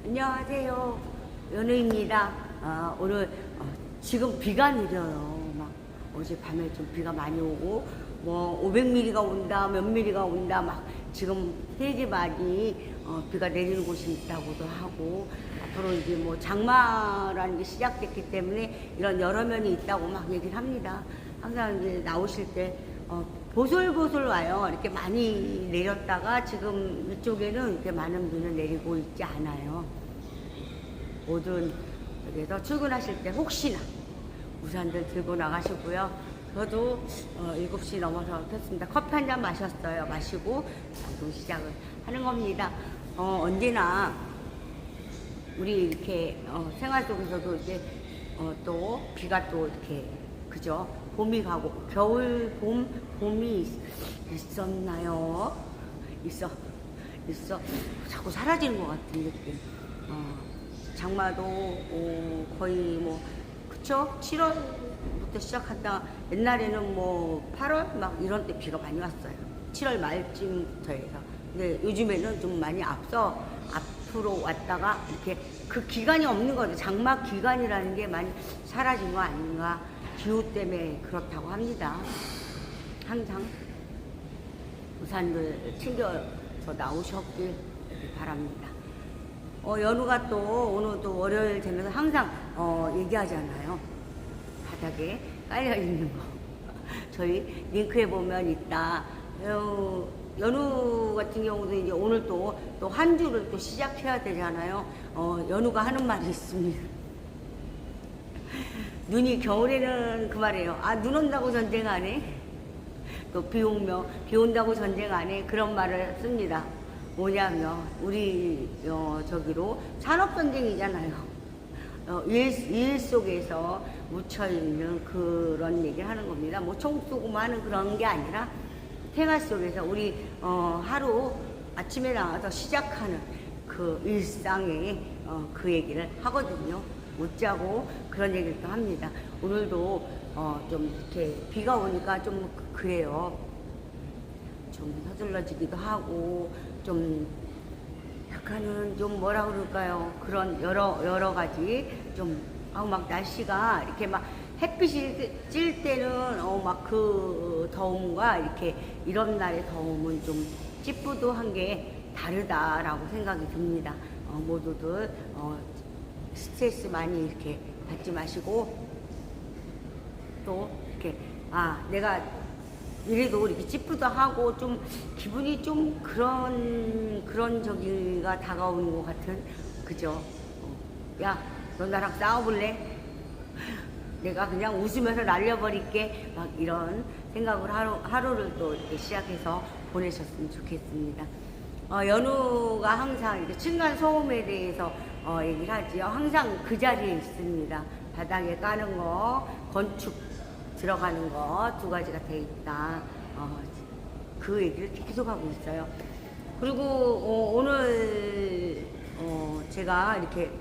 안녕하세요. 연우입니다. 오늘 지금 비가 내려요. 막 어젯밤에 좀 비가 많이 오고 뭐 500mm가 온다, 몇 mm가 온다, 막 지금 되게 많이 비가 내리는 곳이 있다고도 하고, 앞으로 이제 뭐 장마라는 게 시작됐기 때문에 이런 여러 면이 있다고 막 얘기를 합니다. 항상 이제 나오실 때 보솔보솔 와요. 이렇게 많이 내렸다가 지금 이쪽에는 이렇게 많은 비는 내리고 있지 않아요. 모든 여기서 출근하실 때 혹시나 우산들 들고 나가시고요. 저도 7시 넘어서 폈습니다. 커피 한 잔 마셨어요. 마시고 방송 시작을 하는 겁니다. 언제나 우리 이렇게 생활 속에서도 이제 또 비가 또 이렇게 그죠? 봄이 가고 겨울, 봄이 있었나요? 있어 자꾸 사라지는 것 같은 느낌. 장마도 거의 뭐 그쵸? 7월부터 시작한다. 옛날에는 뭐 8월 막 이런 때 비가 많이 왔어요. 7월 말쯤부터 해서. 근데 요즘에는 좀 많이 앞으로 왔다가 이렇게 그 기간이 없는 거죠. 장마 기간이라는 게 많이 사라진 거 아닌가. 기후 때문에 그렇다고 합니다. 항상 우산들 챙겨서 나오셨길 바랍니다. 연우가 또 오늘도 월요일 되면서 항상 얘기하잖아요. 바닥에 깔려 있는 거. 저희 링크에 보면 있다. 연우 같은 경우도 이제 오늘 또 한 주를 또 시작해야 되잖아요. 연우가 하는 말이 있습니다. 눈이 겨울에는 그 말이에요. 눈 온다고 전쟁 안 해? 또 비 온다고 전쟁 안 해? 그런 말을 씁니다. 뭐냐면 우리 저기로 산업전쟁이잖아요. 일 속에서 묻혀있는 그런 얘기를 하는 겁니다. 뭐 총 쏘고 하는 그런 게 아니라 생활 속에서 우리 하루 아침에 나와서 시작하는 그 일상의 그 얘기를 하거든요. 못 자고 그런 얘기를 또 합니다. 오늘도 좀 이렇게 비가 오니까 좀 그래요. 좀 서둘러지기도 하고 좀 약간은 좀 뭐라 그럴까요? 그런 여러 가지 좀 막 날씨가 이렇게 막 햇빛이 찔 때는 막 그 더움과 이렇게 이런 날의 더움은 좀 찌뿌둥한 게 다르다라고 생각이 듭니다. 모두들 스트레스 많이 이렇게 받지 마시고 또 이렇게 내가 이래도 이렇게 찌뿌둥하고 좀 기분이 좀 그런 저기가 다가오는 것 같은 그죠? 야, 너 나랑 싸워볼래? 내가 그냥 웃으면서 날려버릴게. 막 이런 생각을 하루를 또 이렇게 시작해서 보내셨으면 좋겠습니다. 연우가 항상 이렇게 층간 소음에 대해서 얘기를 하지요. 항상 그 자리에 있습니다. 바닥에 까는 거, 건축 들어가는 거 두 가지가 돼 있다. 그 얘기를 계속 하고 있어요. 그리고 오늘 제가 이렇게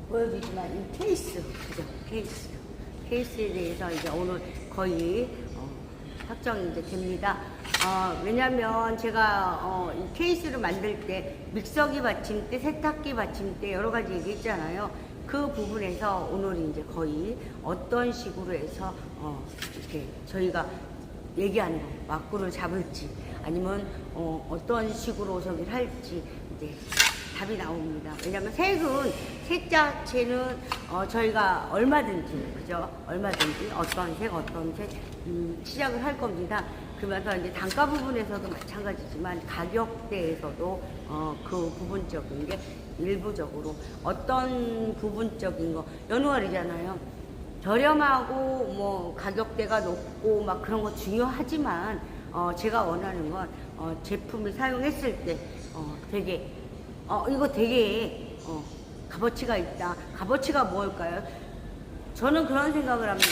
보여주지만 이 케이스, 그죠? 케이스에 대해서 이제 오늘 거의 확정이 이제 됩니다. 왜냐면 제가 이 케이스를 만들 때 믹서기 받침대, 세탁기 받침대 여러 가지 얘기했잖아요. 그 부분에서 오늘 이제 거의 어떤 식으로 해서 이렇게 저희가 얘기하는 거, 막구를 잡을지 아니면 어떤 식으로 저기를 할지 이제 답이 나옵니다. 왜냐면 색 자체는 저희가 얼마든지 그죠? 얼마든지 어떤 색 시작을 할 겁니다. 그러면서 이제 단가 부분에서도 마찬가지지만 가격대에서도 그 부분적인 게 일부적으로 어떤 부분적인 거 연우월이잖아요. 저렴하고 뭐 가격대가 높고 막 그런 거 중요하지만 제가 원하는 건 제품을 사용했을 때 되게 이거 되게 값어치가 있다. 값어치가 뭘까요? 저는 그런 생각을 합니다.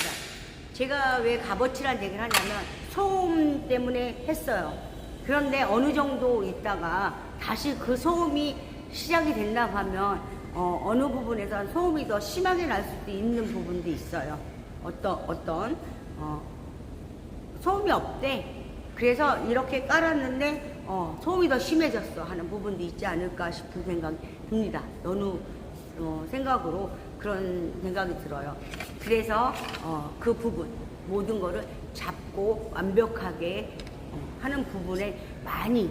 제가 왜 값어치란 얘기를 하냐면 소음 때문에 했어요. 그런데 어느 정도 있다가 다시 그 소음이 시작이 된다고 하면 어느 부분에서 소음이 더 심하게 날 수도 있는 부분도 있어요. 어떤 소음이 없대. 그래서 이렇게 깔았는데 소음이 더 심해졌어 하는 부분도 있지 않을까 싶은 생각이 듭니다. 연우 생각으로 그런 생각이 들어요. 그래서 그 부분 모든 거를 잡고 완벽하게 하는 부분에 많이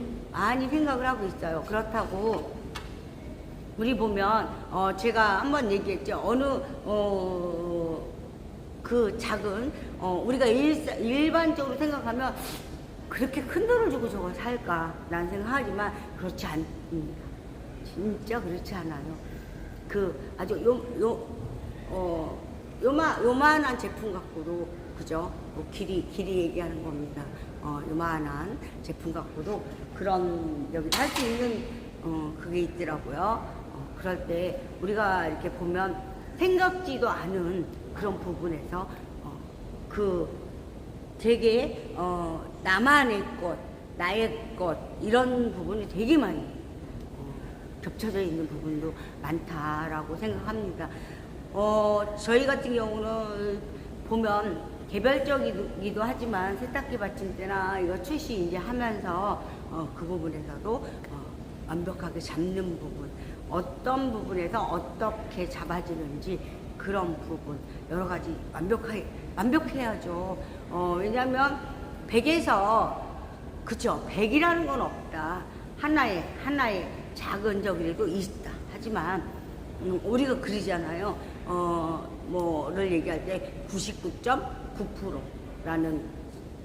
생각을 하고 있어요. 그렇다고 우리 보면 제가 한번 얘기했죠. 어느 그 작은 우리가 일반적으로 생각하면 그렇게 큰 돈을 주고 저걸 살까 라는 생각하지만 그렇지 않습니다. 진짜 그렇지 않아요. 그 아주 요만한 제품 갖고도 그죠? 뭐 길이 얘기하는 겁니다. 요만한 제품 갖고도 그런 여기 할 수 있는 그게 있더라고요. 그럴 때 우리가 이렇게 보면 생각지도 않은 그런 부분에서 그 되게 나만의 것, 나의 것 이런 부분이 되게 많이 겹쳐져 있는 부분도 많다라고 생각합니다. 저희 같은 경우는 보면 개별적이기도 하지만 세탁기 받침대나 이거 출시 이제 하면서 그 부분에서도 완벽하게 잡는 부분, 어떤 부분에서 어떻게 잡아지는지 그런 부분 여러 가지 완벽해야죠. 왜냐하면 100에서 그쵸 100이라는 건 없다. 하나의 작은 저기라도 있다. 하지만 우리가 그러잖아요. 뭐를 얘기할 때 99.9%라는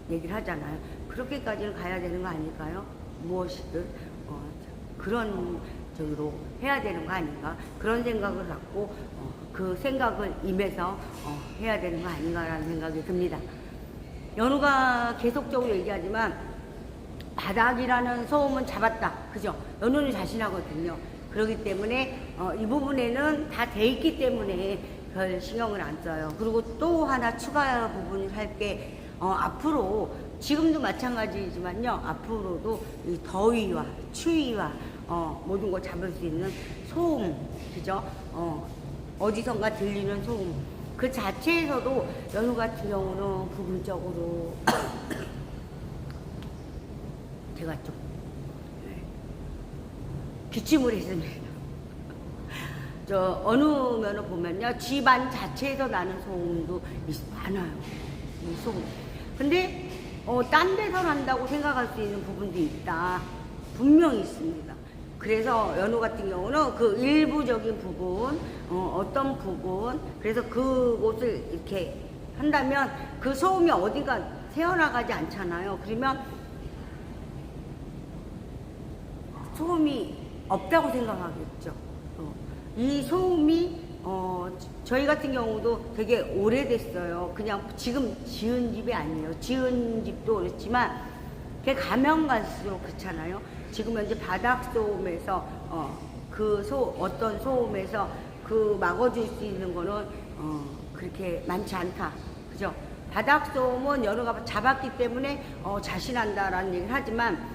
얘기를 하잖아요. 그렇게까지는 가야 되는 거 아닐까요? 무엇이든 그런 쪽으로 해야 되는 거 아닌가? 그런 생각을 갖고 그 생각을 임해서 해야 되는 거 아닌가라는 생각이 듭니다. 연우가 계속적으로 얘기하지만 바닥이라는 소음은 잡았다. 그죠? 연우는 자신하거든요. 그렇기 때문에 이 부분에는 다 돼 있기 때문에 별 신경을 안 써요. 그리고 또 하나 추가 부분을 할 게 앞으로 지금도 마찬가지지만요. 앞으로도 이 더위와 추위와 모든 걸 잡을 수 있는 소음, 그죠? 어디선가 들리는 소음 그 자체에서도 연우 같은 경우는 부분적으로 제가 좀 기침을 했습니다. 어느 면을 보면요, 집안 자체에서 나는 소음도 많아요. 이 소음. 근데 딴 데서 난다고 생각할 수 있는 부분도 있다. 분명히 있습니다. 그래서 연우 같은 경우는 그 일부적인 부분, 어떤 부분, 그래서 그곳을 이렇게 한다면 그 소음이 어디가 새어나가지 않잖아요. 그러면 소음이 없다고 생각하겠죠. 이 소음이 저희 같은 경우도 되게 오래됐어요. 그냥 지금 지은 집이 아니에요. 지은 집도 그렇지만 그게 가면 갈수록 그렇잖아요. 지금 현재 바닥 소음에서 어떤 소음에서 그 막아줄 수 있는 거는 그렇게 많지 않다. 그죠? 바닥 소음은 연우가 잡았기 때문에 자신한다라는 얘기를 하지만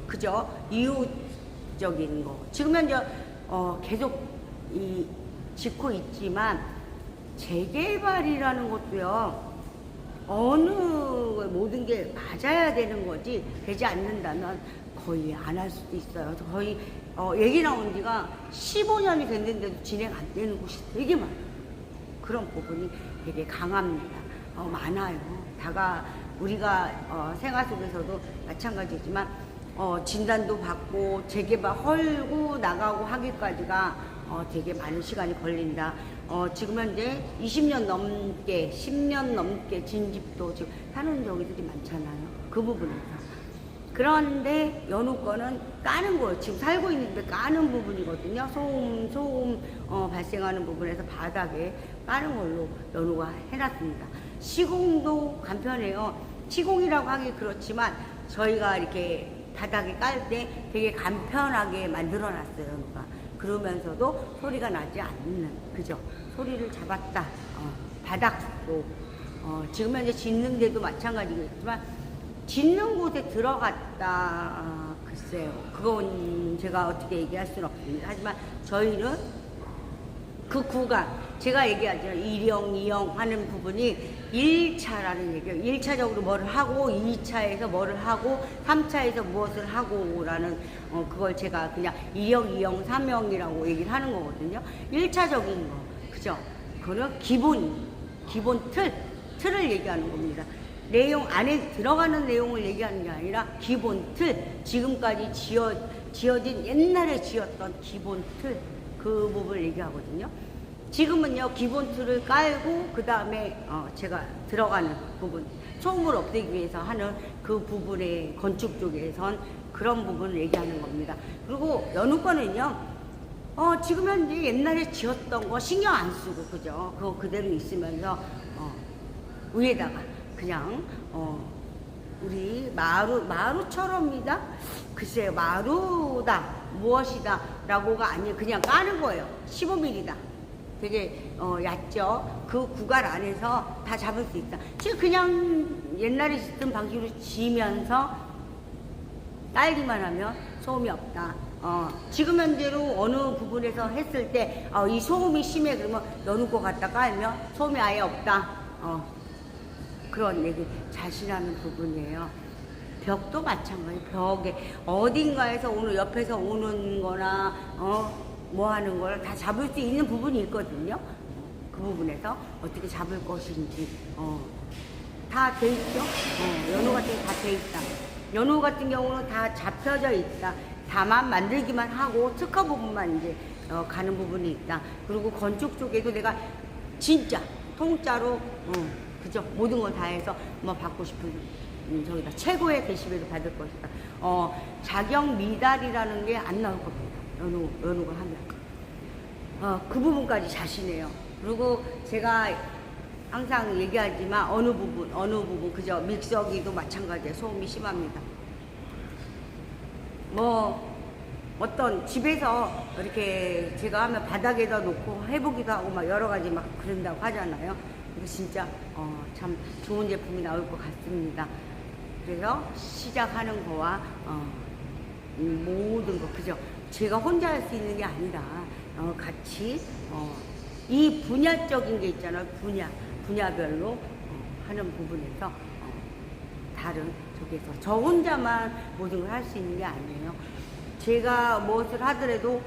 그죠? 이유적인 거. 지금 현재 계속 짓고 있지만 재개발이라는 것도요. 어느 모든 게 맞아야 되는 거지 되지 않는다면 거의 안 할 수도 있어요. 거의 얘기 나온 지가 15년이 됐는데도 진행 안 되는 곳이 되게 많아요. 그런 부분이 되게 강합니다. 많아요. 다가 우리가 생활 속에서도 마찬가지지만 진단도 받고 재개발 헐고 나가고 하기까지가 되게 많은 시간이 걸린다. 지금 현재 20년 넘게 10년 넘게 진 집도 지금 사는 저기들이 많잖아요. 그 부분에서. 그런데 연우 거는 까는 거예요. 지금 살고 있는데 까는 부분이거든요. 소음 발생하는 부분에서 바닥에 까는 걸로 연우가 해놨습니다. 시공도 간편해요. 시공이라고 하기 그렇지만 저희가 이렇게 바닥에 깔 때 되게 간편하게 만들어놨어요. 연우가. 그러면서도 소리가 나지 않는, 그죠? 소리를 잡았다. 바닥도 지금 현재 짓는 데도 마찬가지겠지만 짓는 곳에 들어갔다. 글쎄요. 그건 제가 어떻게 얘기할 수는 없습니다. 하지만 저희는 그 구간, 제가 얘기하죠. 1형, 2형 하는 부분이 1차라는 얘기예요. 1차적으로 뭐를 하고 2차에서 뭐를 하고 3차에서 무엇을 하고라는 그걸 제가 그냥 2형, 2형, 3형이라고 얘기를 하는 거거든요. 1차적인 거. 그죠? 그거는 기본 틀을 얘기하는 겁니다. 내용 안에 들어가는 내용을 얘기하는 게 아니라 기본 틀, 지금까지 지어진 옛날에 지었던 기본 틀, 그 부분을 얘기하거든요. 지금은요, 기본 틀을 깔고 그 다음에 제가 들어가는 부분, 소음을 없애기 위해서 하는 그 부분의 건축 쪽에선 그런 부분을 얘기하는 겁니다. 그리고 연우권은요, 지금 현재 옛날에 지었던 거 신경 안 쓰고, 그죠? 그거 그대로 있으면서 위에다가 그냥 우리 마루처럼이다? 글쎄요, 마루다, 무엇이다 라고가 아니에요. 그냥 까는 거예요. 15mm다. 되게 얕죠? 그 구간 안에서 다 잡을 수 있다. 지금 그냥 옛날에 짓던 방식으로 지면서 깔기만 하면 소음이 없다. 지금 현재로 어느 부분에서 했을 때 이 소음이 심해 그러면 여느 거 갖다 깔면 소음이 아예 없다. 그런 얘기 자신하는 부분이에요. 벽도 마찬가지예요. 벽에 어딘가에서 오는 옆에서 오는 거나 뭐 하는 걸 다 잡을 수 있는 부분이 있거든요. 그 부분에서 어떻게 잡을 것인지 다 돼 있죠. 연호 같은 게 다 돼 있다. 연호 같은 경우는 다 잡혀져 있다. 다만 만들기만 하고 특허 부분만 이제 가는 부분이 있다. 그리고 건축 쪽에도 내가 진짜 통짜로 그죠? 모든 걸 다 해서 뭐 받고 싶은 저기다 최고의 데시벨을 받을 것이다. 자격 미달이라는 게 안 나올 겁니다. 연호가 하면 그 부분까지 자신해요. 그리고 제가 항상 얘기하지만 어느 부분 그죠? 믹서기도 마찬가지예요. 소음이 심합니다. 뭐 어떤 집에서 이렇게 제가 하면 바닥에다 놓고 해보기도 하고 막 여러 가지 막 그런다고 하잖아요. 그래서 진짜 참 좋은 제품이 나올 것 같습니다. 그래서 시작하는 거와 모든 거 그죠? 제가 혼자 할 수 있는 게 아니라 같이 이 분야적인 게 있잖아요. 분야별로 하는 부분에서 다른 쪽에서 저 혼자만 모든 걸 할 수 있는 게 아니에요. 제가 무엇을 하더라도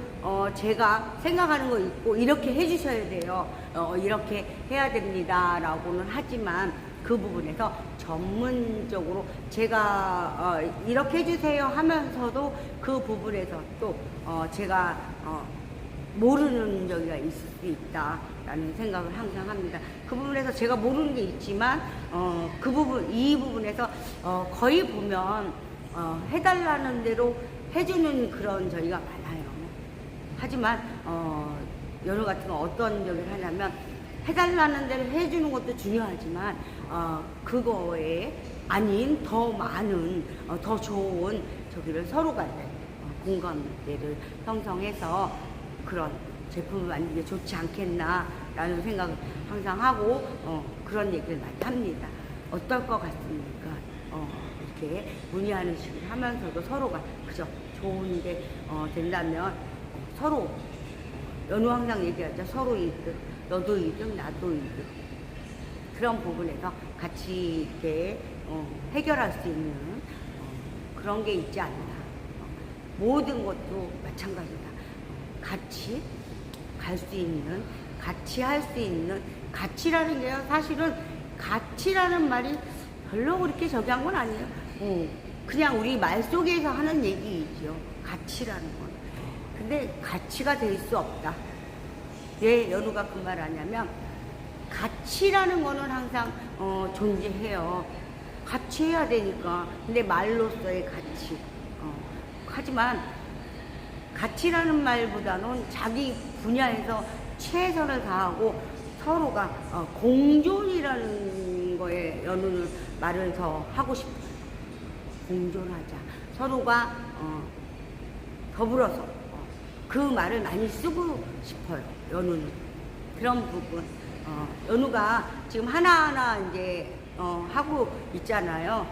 제가 생각하는 거 있고 이렇게 해주셔야 돼요. 이렇게 해야 됩니다 라고는 하지만 그 부분에서 전문적으로 제가 이렇게 해주세요 하면서도 그 부분에서 또 제가 모르는 적이 있을 수 있다라는 생각을 항상 합니다. 그 부분에서 제가 모르는 게 있지만 이 부분에서 거의 보면 해달라는 대로 해주는 그런 저희가 많아요. 하지만 연호 같은 건 어떤 적을 하냐면 해달라는 대로 해주는 것도 중요하지만 그거에 아닌 더 많은 더 좋은 저기를 서로 간에 공감대를 형성해서 그런 제품을 만드는 게 좋지 않겠나라는 생각을 항상 하고 그런 얘기를 많이 합니다. 어떨 것 같습니까? 이렇게 문의하는 식으로 하면서도 서로가 그죠? 좋은데 된다면 서로 연우 항상 얘기하죠. 서로 이득, 너도 이득, 나도 이득. 그런 부분에서 같이 이렇게 해결할 수 있는 그런 게 있지 않나. 모든 것도 마찬가지다. 같이 갈 수 있는, 같이 할 수 있는, 가치라는 게요. 사실은 가치라는 말이 별로 그렇게 저기 한 건 아니에요. 그냥 우리 말 속에서 하는 얘기이죠. 가치라는 건. 근데 가치가 될 수 없다. 왜 연우가 그 말 하냐면 가치라는 거는 항상 존재해요. 같이 해야 되니까. 근데 말로서의 가치. 하지만 가치라는 말보다는 자기 분야에서 최선을 다하고 서로가 공존이라는 거에 연우는 말을 더 하고 싶어요. 공존하자. 서로가 더불어서 그 말을 많이 쓰고 싶어요. 연우는 그런 부분. 연우가 지금 하나하나 이제 하고 있잖아요.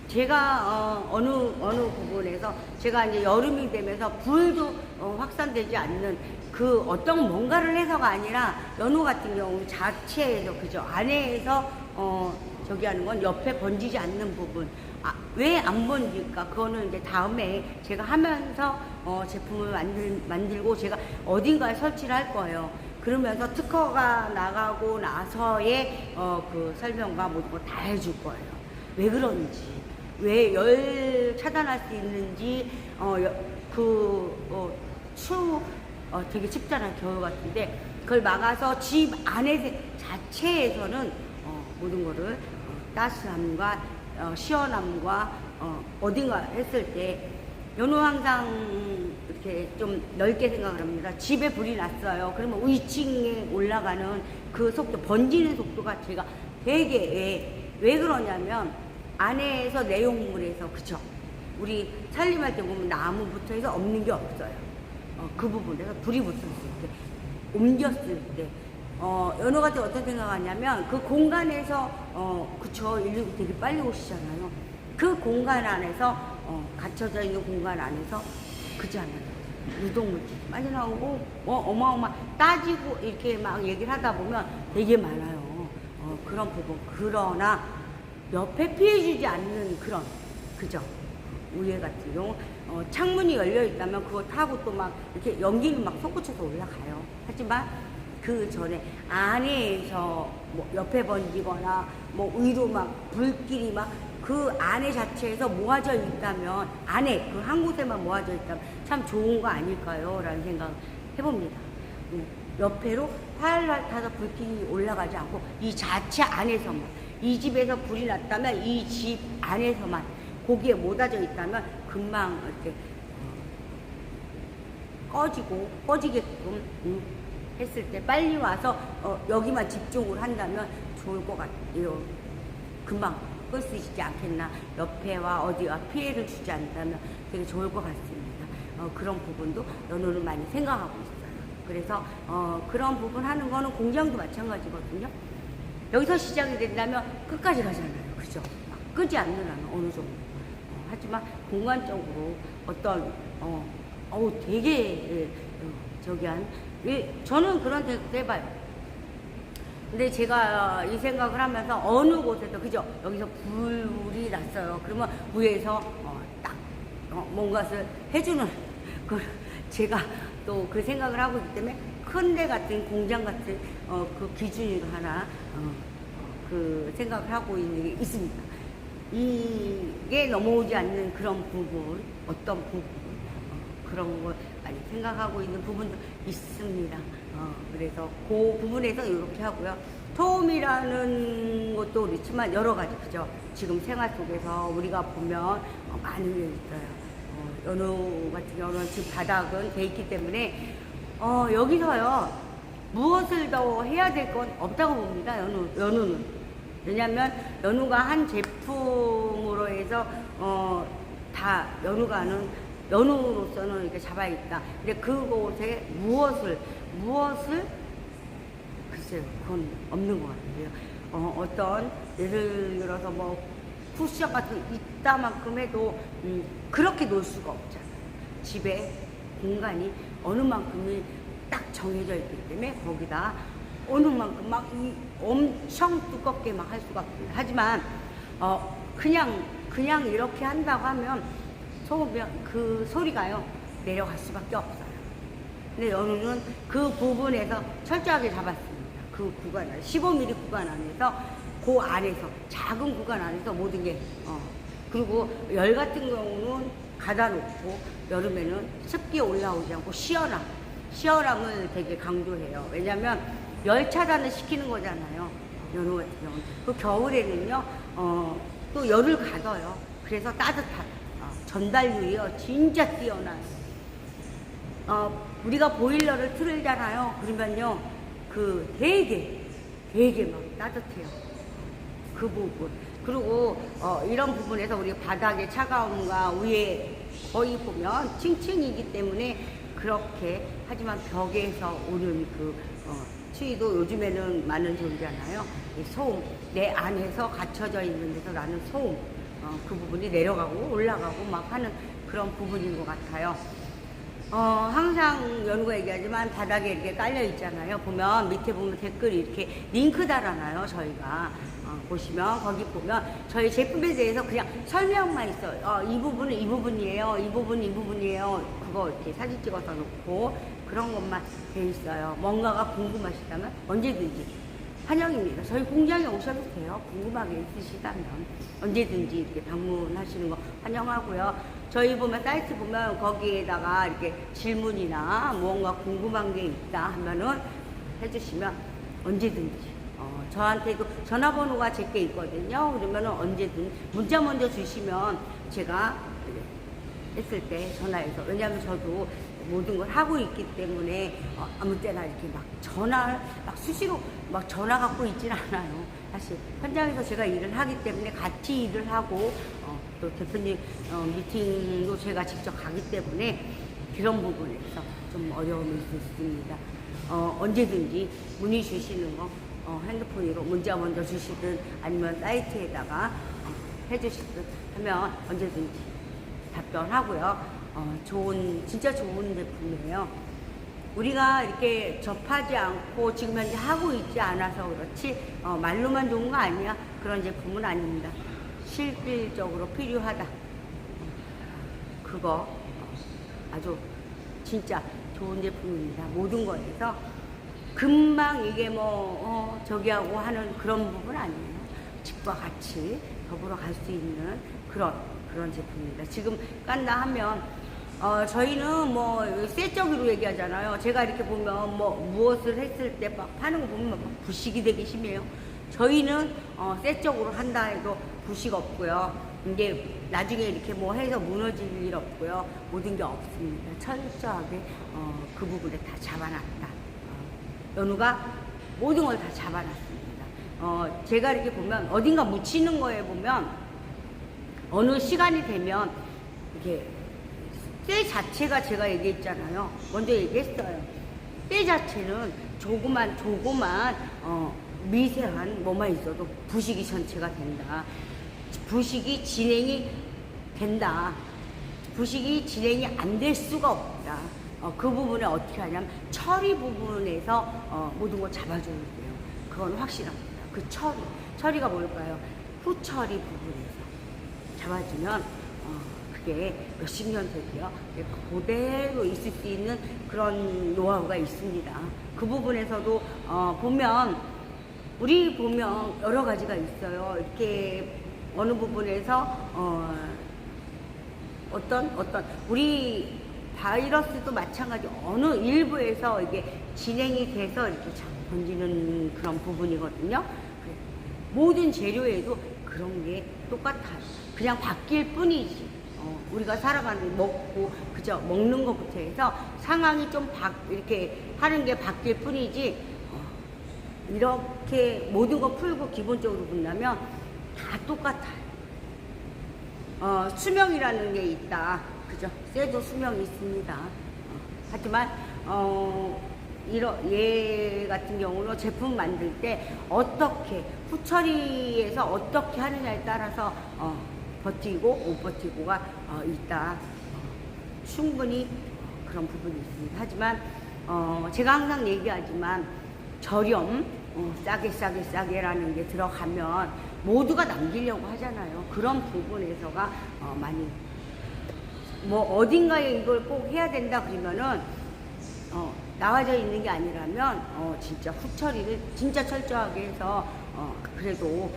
제가 어느 부분에서 제가 이제 여름이 되면서 불도 확산되지 않는 그 어떤 뭔가를 해서가 아니라 연우 같은 경우 자체에서 그죠 안에에서 저기 하는 건 옆에 번지지 않는 부분. 왜 안 번질까? 그거는 이제 다음에 제가 하면서 제품을 만들고 제가 어딘가에 설치를 할 거예요. 그러면서 특허가 나가고 나서의 그 설명과 모든 거 다 해줄 거예요. 왜 그런지, 왜 열 차단할 수 있는지, 되게 춥잖아요. 겨울 같은데 그걸 막아서 집 안에 자체에서는 모든 거를 따스함과 시원함과 어딘가 했을 때 연우 항상 이렇게 좀 넓게 생각을 합니다. 집에 불이 났어요. 그러면 위층에 올라가는 그 속도, 번지는 속도가 제가 되게 왜 그러냐면 안에서 내용물에서 그쵸? 우리 살림할 때 보면 나무부터 해서 없는 게 없어요. 그 부분에서 불이 붙었을 때, 옮겼을 때, 연우가 어떤 생각하냐면 그 공간에서 그쵸? 119 되게 빨리 오시잖아요. 그 공간 안에서 갇혀져 있는 공간 안에서 그지 않아요. 유독물질 많이 나오고 어마어마 따지고 이렇게 막 얘기를 하다 보면 되게 많아요. 그런 부분. 그러나 옆에 피해주지 않는 그런 그죠? 위에 같은 경우 창문이 열려 있다면 그거 타고 또 막 이렇게 연기는 막 솟구쳐서 올라가요. 하지만 그 전에 안에서 뭐 옆에 번지거나 뭐 위로 막 불길이 막 그 안에 자체에서 모아져 있다면 안에 그 한 곳에만 모아져 있다면 참 좋은 거 아닐까요? 라는 생각 해봅니다. 옆에로 활활 타서 불길이 올라가지 않고 이 자체 안에서만, 이 집에서 불이 났다면 이 집 안에서만 거기에 모아져 있다면 금방 이렇게 꺼지게끔 했을 때 빨리 와서 여기만 집중을 한다면 좋을 것 같아요. 금방 끌 수 있지 않겠나. 옆에와 어디와 피해를 주지 않다면 되게 좋을 것 같습니다. 그런 부분도 연우는 많이 생각하고 있어요. 그래서 그런 부분 하는 거는 공장도 마찬가지거든요. 여기서 시작이 된다면 끝까지 가잖아요. 그죠? 막 끄지 않는 한 어느 정도. 하지만 공간적으로 어떤 되게 저는 그런 생각도 해봐요. 근데 제가 이 생각을 하면서 어느 곳에도 그죠? 여기서 불이 났어요. 그러면 위에서 딱 뭔가를 해주는 제가 또 그 생각을 하고 있기 때문에 큰 데 같은 공장 같은 그 기준으로 하나 그 생각을 하고 있는 게 있습니다. 이게 넘어오지 않는 그런 부분, 어떤 부분, 그런 걸 많이 생각하고 있는 부분도 있습니다. 그래서 그 부분에서 이렇게 하고요. 소음이라는 것도 그렇지만 여러 가지, 그죠? 지금 생활 속에서 우리가 보면 많은 게 있어요. 연우 같은 경우는 지금 바닥은 돼 있기 때문에 여기서요 무엇을 더 해야 될 건 없다고 봅니다. 연우는 왜냐하면 연우가 한 제품으로 해서 다 연우로서는 이렇게 잡아있다. 근데 그곳에 무엇을 글쎄요, 그건 없는 것 같아요. 어떤 예를 들어서 뭐 쿠션 같은 이따만큼 해도 그렇게 놓을 수가 없잖아요. 집에 공간이 어느 만큼이 딱 정해져 있기 때문에 거기다 어느 만큼 막 엄청 두껍게 막 할 수가 없습니다. 하지만 그냥 이렇게 한다고 하면 그 소리가요 내려갈 수밖에 없어요. 근데 연우는 그 부분에서 철저하게 잡았습니다. 그 구간 안에 15mm 구간 안에서 그 안에서 작은 구간 안에서 모든 게 그리고 열 같은 경우는 가다 놓고 여름에는 습기 올라오지 않고 시원함을 되게 강조해요. 왜냐면 열 차단을 시키는 거잖아요. 연우 같은 경우는. 그 겨울에는요 또 열을 가둬요. 그래서 따뜻한 전달률이요 진짜 뛰어나요. 우리가 보일러를 틀잖아요. 그러면요 그 되게 막 따뜻해요. 그 부분. 그리고 이런 부분에서 우리 바닥의 차가움과 위에 거의 보면 층층이기 때문에 그렇게 하지만 벽에서 오는 그 추위도 요즘에는 많은 존재잖아요. 이 소음, 내 안에서 갇혀져 있는 데서 나는 소음, 그 부분이 내려가고 올라가고 막 하는 그런 부분인 것 같아요. 항상 연우가 얘기하지만 바닥에 이렇게 깔려 있잖아요. 보면 밑에 보면 댓글이 이렇게 링크 달아놔요. 저희가 보시면 거기 보면 저희 제품에 대해서 그냥 설명만 있어요. 이 부분은 이 부분이에요. 이 부분은 이 부분이에요. 그거 이렇게 사진 찍어서 놓고 그런 것만 돼 있어요. 뭔가가 궁금하시다면 언제든지 환영입니다. 저희 공장에 오셔도 돼요. 궁금하게 있으시다면 언제든지 이렇게 방문하시는 거 환영하고요. 저희 보면 사이트 보면 거기에다가 이렇게 질문이나 무언가 궁금한 게 있다 하면은 해주시면 언제든지 저한테도 전화번호가 제게 있거든요. 그러면은 언제든 문자 먼저 주시면 제가 했을 때 전화해서, 왜냐하면 저도 모든 걸 하고 있기 때문에 아무 때나 이렇게 막 전화를 막 수시로 막 전화 갖고 있진 않아요. 사실 현장에서 제가 일을 하기 때문에 같이 일을 하고 또 대표님 미팅도 제가 직접 가기 때문에 그런 부분에서 좀 어려움이 있습니다. 언제든지 문의 주시는 거 핸드폰으로 문자 먼저 주시든 아니면 사이트에다가 해주시든 하면 언제든지 답변하고요. 진짜 좋은 제품이에요. 우리가 이렇게 접하지 않고 지금 현재 하고 있지 않아서 그렇지 말로만 좋은 거 아니야. 그런 제품은 아닙니다. 실질적으로 필요하다. 그거 아주 진짜 좋은 제품입니다. 모든 거에서 금방 이게 저기하고 하는 그런 부분 아니에요. 집과 같이 더불어 갈 수 있는 그런 제품입니다. 지금 깐다 하면 저희는 쇠적으로 얘기하잖아요. 제가 이렇게 보면 무엇을 했을 때 막 파는 거 보면 막 부식이 되게 심해요. 저희는 쇠적으로 한다 해도 부식 없고요. 이제 나중에 이렇게 해서 무너질 일 없고요. 모든 게 없습니다. 철저하게 그 부분에 다 잡아놨다. 연우가 모든 걸 다 잡아놨습니다. 제가 이렇게 보면 어딘가 묻히는 거에 보면 어느 시간이 되면 이게 쇠 자체가 제가 얘기했잖아요. 먼저 얘기했어요. 쇠 자체는 조그만 미세한 뭐만 있어도 부식이 전체가 된다. 부식이 진행이 된다. 부식이 진행이 안 될 수가 없다. 그 부분에 어떻게 하냐면 처리 부분에서 모든 걸 잡아주는 거예요. 그건 확실합니다. 그 처리가 뭘까요? 후처리 부분에서 잡아주면 그게 몇십 년 되고요. 그대로 있을 수 있는 그런 노하우가 있습니다. 그 부분에서도 우리 보면 여러 가지가 있어요. 이렇게 어느 부분에서 어떤 우리 바이러스도 마찬가지 어느 일부에서 이게 진행이 돼서 이렇게 던지는 그런 부분이거든요. 모든 재료에도 그런 게 똑같아요. 그냥 바뀔 뿐이지. 우리가 살아가는 먹고 그저 먹는 것부터 해서 상황이 좀 이렇게 하는 게 바뀔 뿐이지 이렇게 모든 거 풀고 기본적으로 본다면 다 똑같아요. 수명이라는 게 있다. 그죠? 쇠도 수명이 있습니다. 하지만 얘 같은 경우는 제품 만들 때 어떻게 후처리에서 어떻게 하느냐에 따라서 버티고 못 버티고가 있다. 충분히 그런 부분이 있습니다. 하지만 제가 항상 얘기하지만 저렴 싸게라는 게 들어가면 모두가 남기려고 하잖아요. 그런 부분에서가 많이 어딘가에 이걸 꼭 해야 된다 그러면은 나와져 있는 게 아니라면 진짜 후처리를 진짜 철저하게 해서 그래도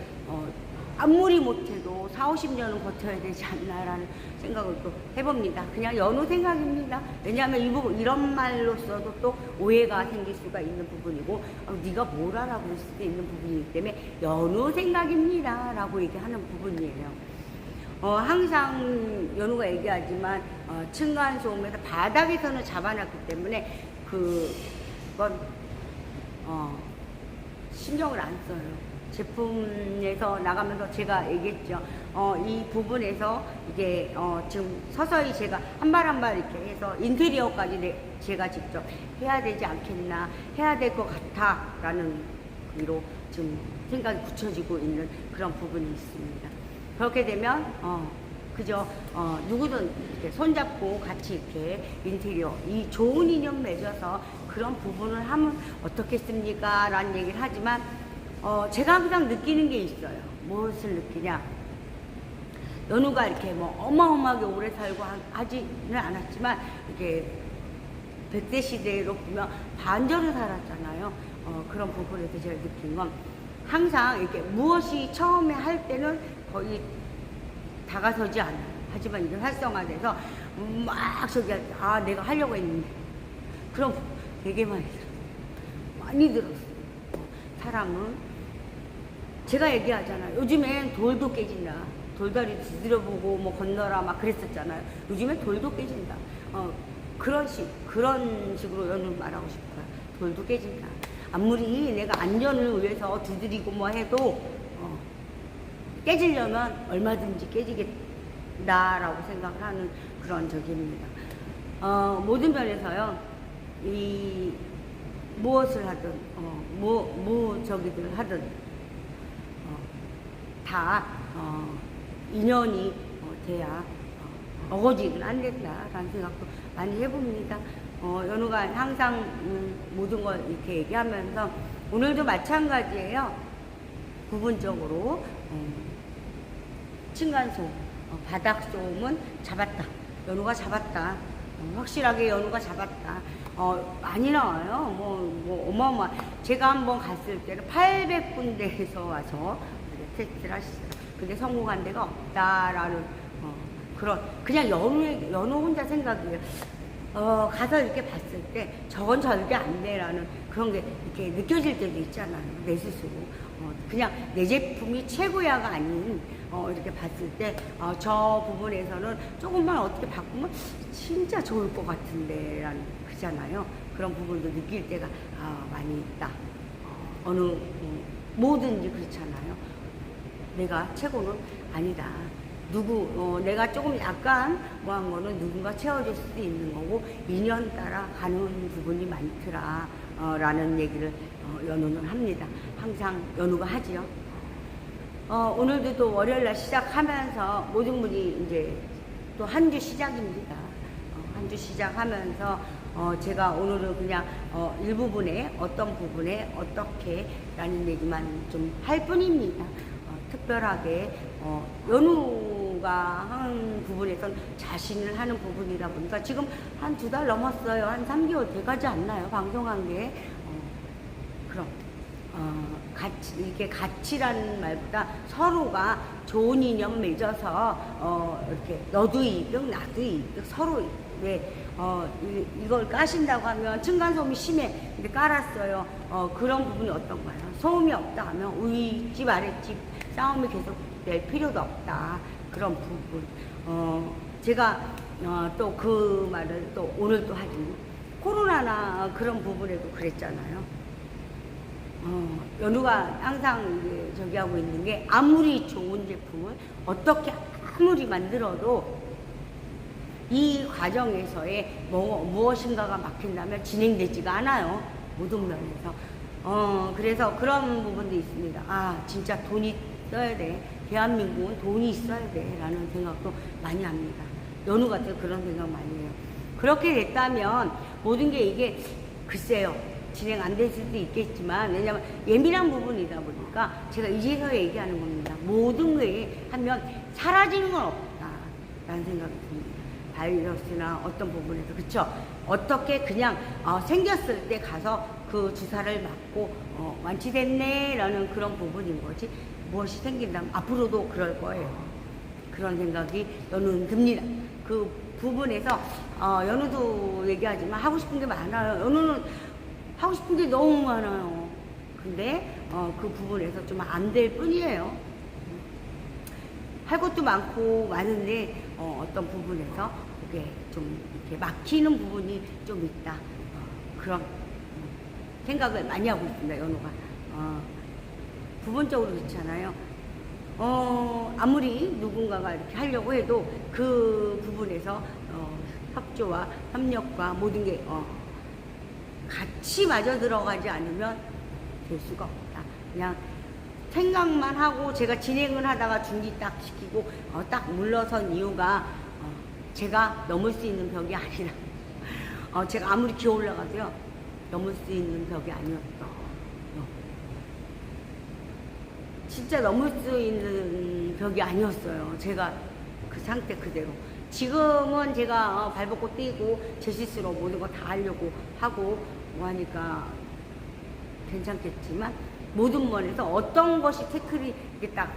아무리 못해도 40-50년은 버텨야 되지 않나라는 생각을 또 해봅니다. 그냥 연우 생각입니다. 왜냐하면 이런 말로써도 또 오해가 생길 수가 있는 부분이고 네가 뭘 알아 그럴 수도 있는 부분이기 때문에 연우 생각입니다 라고 얘기하는 부분이에요. 항상 연우가 얘기하지만 층간소음에서 바닥에서는 잡아놨기 때문에 그건 신경을 안 써요. 제품에서 나가면서 제가 얘기했죠. 이 부분에서 이게 지금 서서히 제가 한 발 한 발 이렇게 해서 인테리어까지 제가 직접 해야 되지 않겠나, 해야 될 것 같아 라는 의로 지금 생각이 굳혀지고 있는 그런 부분이 있습니다. 그렇게 되면 그죠? 누구든 이렇게 손잡고 같이 이렇게 인테리어, 이 좋은 인연 맺어서 그런 부분을 하면 어떻겠습니까? 라는 얘기를 하지만 제가 항상 느끼는 게 있어요. 무엇을 느끼냐? 연우가 이렇게 뭐 어마어마하게 오래 살고 하지는 않았지만 이렇게 100세 시대로 보면 반절을 살았잖아요. 그런 부분에서 제가 느낀 건 항상 이렇게 무엇이 처음에 할 때는 거의 다가서지 않아요. 하지만 이게 활성화돼서 막 저기 내가 하려고 했는데 그럼 되게 많이 들었어요. 많이 들었어요. 사람은 제가 얘기하잖아요. 요즘엔 돌도 깨진다. 돌다리 두드려보고 뭐 건너라 막 그랬었잖아요. 요즘엔 돌도 깨진다. 그런 식으로 연을 말하고 싶어요. 돌도 깨진다. 아무리 내가 안전을 위해서 두드리고 뭐 해도 깨지려면 얼마든지 깨지겠다라고 생각을 하는 그런 적입니다. 모든 면에서요, 이 무엇을 하든 저기들 하든 다 인연이 돼야 어거지는 안 된다라는 생각도 많이 해봅니다. 연우가 항상 모든 걸 이렇게 얘기하면서 오늘도 마찬가지예요. 부분적으로 층간소음, 바닥소음은 잡았다. 연우가 잡았다. 확실하게 연우가 잡았다. 많이 나와요. 뭐 어마어마. 제가 한번 갔을 때는 800군데에서 와서 테스트를 하시더라고요. 근데 성공한 데가 없다라는 그냥 연우 혼자 생각이에요. 가서 이렇게 봤을 때 저건 절대 안 돼라는 그런 게 이렇게 느껴질 때도 있잖아요. 내 스스로. 그냥 내 제품이 최고야가 아닌 이렇게 봤을 때 저 부분에서는 조금만 어떻게 바꾸면 진짜 좋을 것 같은데 라는 그잖아요. 그런 부분도 느낄 때가 많이 있다. 뭐든지 그렇잖아요. 내가 최고는 아니다. 내가 조금 약간 뭐한 거는 누군가 채워줄 수도 있는 거고, 인연 따라 가는 부분이 많더라. 라는 얘기를 연우는 합니다. 항상 연우가 하지요. 오늘도 또 월요일날 시작하면서 모든 분이 이제 또 한 주 시작입니다. 한 주 시작하면서 제가 오늘은 그냥 일부분에 어떤 부분에 어떻게 라는 얘기만 좀 할 뿐입니다. 특별하게 연우가 한 부분에선 자신을 하는 부분이다 보니까 지금 한 2달 넘었어요. 한 3개월 돼가지 않나요? 방송한 게. 그럼 이렇게 같이라는 말보다 서로가 좋은 인연 맺어서 이렇게 너도 이득 나도 이득 서로 이걸 까신다고 하면 층간소음이 심해. 근데 깔았어요. 그런 부분이 어떤가요? 소음이 없다 하면 윗집 아랫집 싸움이 계속될 필요도 없다. 그런 부분. 제가 또 그 말을 또 오늘 또 하지. 코로나나 그런 부분에도 그랬잖아요. 연우가 항상 이제 저기 하고 있는 게 아무리 좋은 제품을 어떻게 아무리 만들어도 이 과정에서의 무엇인가가 막힌다면 진행되지가 않아요. 모든 면에서. 그래서 그런 부분도 있습니다. 진짜 돈이 써야 돼. 대한민국은 돈이 있어야 돼. 라는 생각도 많이 합니다. 연우 같은 그런 생각 많이 해요. 그렇게 됐다면 모든 게 이게 글쎄요. 진행 안 될 수도 있겠지만, 왜냐면 예민한 부분이다 보니까 제가 이제서 얘기하는 겁니다. 모든 게 하면 사라지는 건 없다. 라는 생각이 듭니다. 바이러스나 어떤 부분에서. 그쵸? 어떻게 그냥 생겼을 때 가서 그 주사를 맞고 완치됐네 라는 그런 부분인 거지, 무엇이 생긴다면 앞으로도 그럴 거예요. 그런 생각이 연우는 듭니다. 그 부분에서 연우도 얘기하지만 하고 싶은 게 많아요. 연우는 하고 싶은 게 너무 많아요. 근데 그 부분에서 좀 안 될 뿐이에요. 할 것도 많은데 어떤 부분에서 그게 좀 이렇게 막히는 부분이 좀 있다. 그런 생각을 많이 하고 있습니다. 연우가 부분적으로 그렇잖아요. 아무리 누군가가 이렇게 하려고 해도 그 부분에서 협조와 협력과 모든 게 같이 마저 들어가지 않으면 될 수가 없다. 그냥 생각만 하고 제가 진행을 하다가 중지 딱 시키고 딱 물러선 이유가 제가 넘을 수 있는 벽이 아니라 제가 아무리 기어 올라가도요 넘을 수 있는 벽이 아니었다. 진짜 넘을 수 있는 벽이 아니었어요. 제가 그 상태 그대로. 지금은 제가 발벗고 뛰고 제 스스로 모든 거 다 하려고 하고 뭐 하니까 괜찮겠지만 모든 면에서 어떤 것이 태클이 이렇게 딱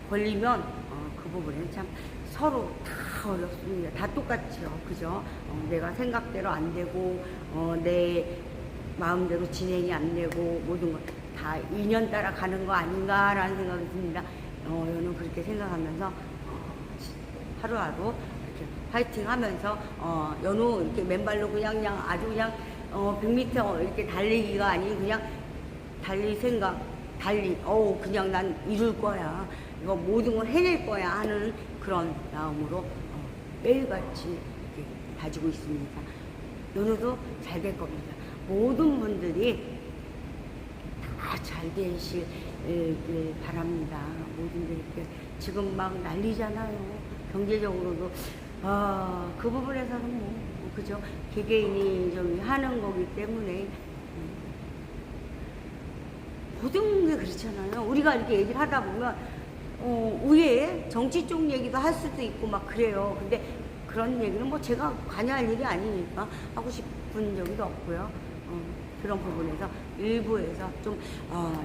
걸리면 그 부분에는 참 서로 다 어렵습니다. 다 똑같죠. 그죠? 내가 생각대로 안 되고 내 마음대로 진행이 안 되고 모든 것 다 인연 따라 가는 거 아닌가라는 생각이 듭니다. 저는 그렇게 생각하면서 하루하루 이렇게 파이팅 하면서 연우 이렇게 맨발로 그냥 아주 그냥 100m 이렇게 달리기가 아닌 그냥 달릴 생각, 그냥 난 이룰 거야. 이거 모든 걸 해낼 거야 하는 그런 마음으로 매일같이 이렇게 다지고 있습니다. 연우도 잘 될 겁니다. 모든 분들이 다 잘 되실 바랍니다. 모든 게 이렇게 지금 막 난리잖아요. 경제적으로도 그 부분에서는 뭐 그죠? 개개인이 저기 하는 거기 때문에 모든 게 그렇잖아요. 우리가 이렇게 얘기를 하다 보면 위에 정치 쪽 얘기도 할 수도 있고 막 그래요. 근데 그런 얘기는 뭐 제가 관여할 일이 아니니까 하고 싶은 적도 없고요. 그런 부분에서 일부에서 좀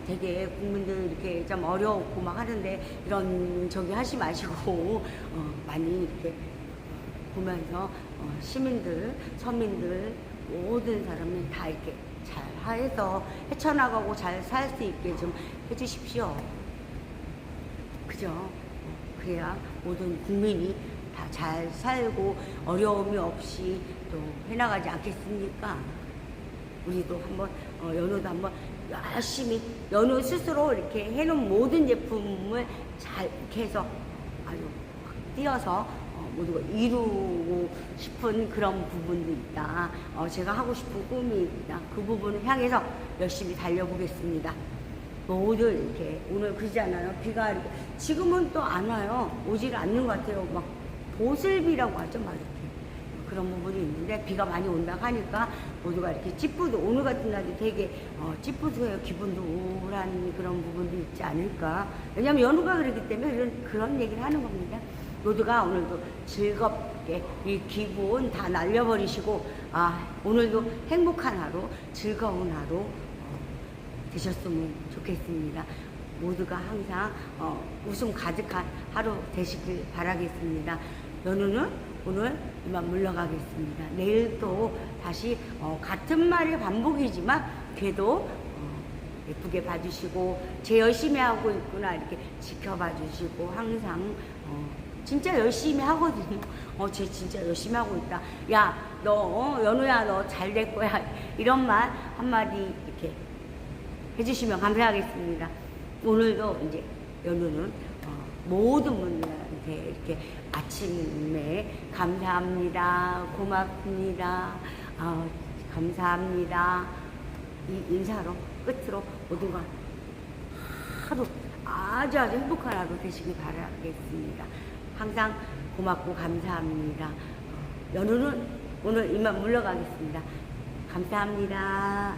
되게 국민들 이렇게 좀 어려웠고 막 하는데 이런 저기 하지 마시고 많이 이렇게 보면서 시민들, 서민들 모든 사람이 다 이렇게 잘 해서 헤쳐나가고 잘 살 수 있게 좀 해주십시오. 그죠? 그래야 모든 국민이 다 잘 살고 어려움이 없이 또 해나가지 않겠습니까? 우리도 한번 연우도 한번 열심히 연우 스스로 이렇게 해놓은 모든 제품을 잘 이렇게 해서 아주 뛰어서 모든 걸 이루고 싶은 그런 부분도 있다. 제가 하고 싶은 꿈이 있다. 그 부분을 향해서 열심히 달려보겠습니다. 모두 이렇게 오늘 그러잖아요. 비가 이렇게 지금은 또 안 와요. 오질 않는 것 같아요. 막 보슬비라고 하죠. 막 이렇게 그런 부분이 있는데 비가 많이 온다고 하니까 모두가 이렇게 찌뿌드 오늘 같은 날이 되게 찌뿌드해요. 기분도 우울한 그런 부분도 있지 않을까. 왜냐하면 연우가 그렇기 때문에 그런 얘기를 하는 겁니다. 모두가 오늘도 즐겁게 이 기분 다 날려버리시고 오늘도 행복한 하루, 즐거운 하루 되셨으면 좋겠습니다. 모두가 항상 웃음 가득한 하루 되시길 바라겠습니다. 연우는 오늘 이만 물러가겠습니다. 내일 또 다시 같은 말의 반복이지만 그래도 예쁘게 봐주시고 제 열심히 하고 있구나 이렇게 지켜봐 주시고 항상 진짜 열심히 하거든요. 쟤 진짜 열심히 하고 있다. 야, 너, 연우야, 너 잘 될 거야. 이런 말 한마디 이렇게 해주시면 감사하겠습니다. 오늘도 이제 연우는 모든 분들한테 이렇게 아침에 감사합니다. 고맙습니다. 감사합니다. 이 인사로 끝으로 모두가 하루 아주 행복한 하루 되시길 바라겠습니다. 항상 고맙고 감사합니다. 연우는 오늘 이만 물러가겠습니다. 감사합니다.